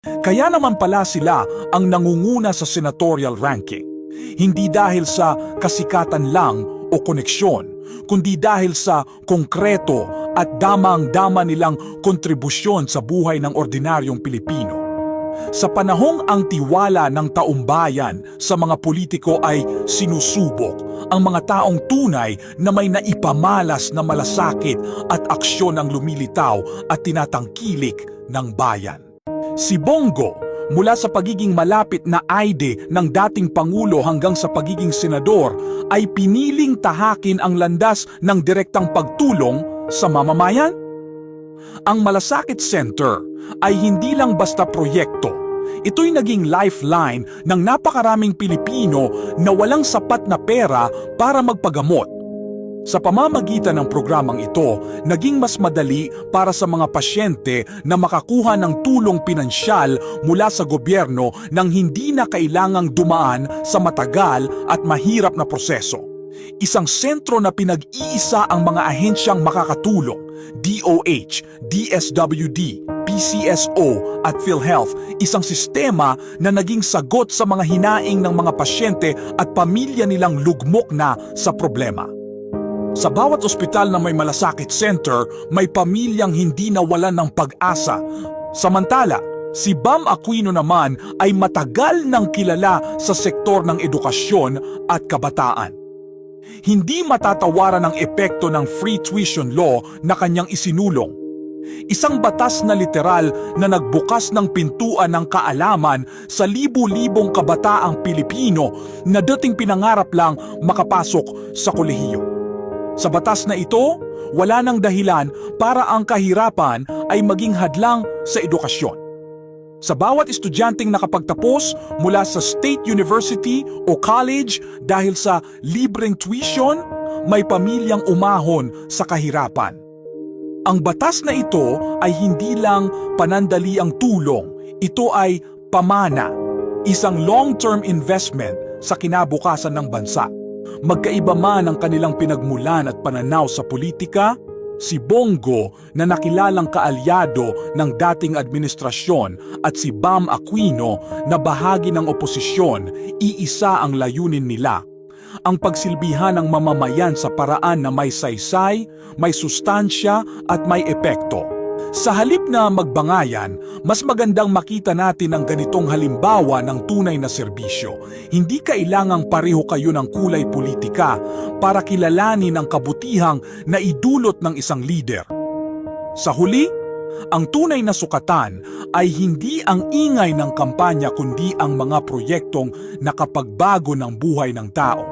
Kaya naman pala sila ang nangunguna sa senatorial ranking. Hindi dahil sa kasikatan lang o koneksyon, kundi dahil sa konkreto at damang-dama nilang kontribusyon sa buhay ng ordinaryong Pilipino. Sa panahong ang tiwala ng taumbayan sa mga politiko ay sinusubok, ang mga taong tunay na may naipamalas na malasakit at aksyon ang lumilitaw at tinatangkilik ng bayan. Si Bongo, mula sa pagiging malapit na aide ng dating Pangulo hanggang sa pagiging senador, ay piniling tahakin ang landas ng direktang pagtulong sa mamamayan. Ang Malasakit Center ay hindi lang basta proyekto. Ito'y naging lifeline ng napakaraming Pilipino na walang sapat na pera para magpagamot. Sa pamamagitan ng programang ito, naging mas madali para sa mga pasyente na makakuha ng tulong pinansyal mula sa gobyerno nang hindi na kailangang dumaan sa matagal at mahirap na proseso. Isang sentro na pinag-iisa ang mga ahensyang makakatulong, DOH, DSWD, PCSO at PhilHealth, isang sistema na naging sagot sa mga hinaing ng mga pasyente at pamilya nilang lugmok na sa problema. Sa bawat ospital na may Malasakit Center, may pamilyang hindi nawalan ng pag-asa. Samantala, si Bam Aquino naman ay matagal nang kilala sa sektor ng edukasyon at kabataan. Hindi matatawaran ang epekto ng free tuition law na kanyang isinulong. Isang batas na literal na nagbukas ng pintuan ng kaalaman sa libu-libong kabataang Pilipino na dating pinangarap lang makapasok sa kolehiyo. Sa batas na ito, wala nang dahilan para ang kahirapan ay maging hadlang sa edukasyon. Sa bawat estudyanteng nakapagtapos mula sa state university o college dahil sa libreng tuition, may pamilyang umahon sa kahirapan. Ang batas na ito ay hindi lang panandaliang tulong, ito ay pamana, isang long-term investment sa kinabukasan ng bansa. Magkaiba man ang kanilang pinagmulan at pananaw sa politika, si Bongo na nakilalang kaalyado ng dating administrasyon at si Bam Aquino na bahagi ng oposisyon, iisa ang layunin nila. Ang pagsilbihan ng mamamayan sa paraan na may saysay, may sustansya at may epekto. Sa halip na magbangayan, mas magandang makita natin ang ganitong halimbawa ng tunay na serbisyo. Hindi kailangang pareho kayo ng kulay politika para kilalanin ang kabutihang na idulot ng isang lider. Sa huli, ang tunay na sukatan ay hindi ang ingay ng kampanya kundi ang mga proyektong nakapagbago ng buhay ng tao.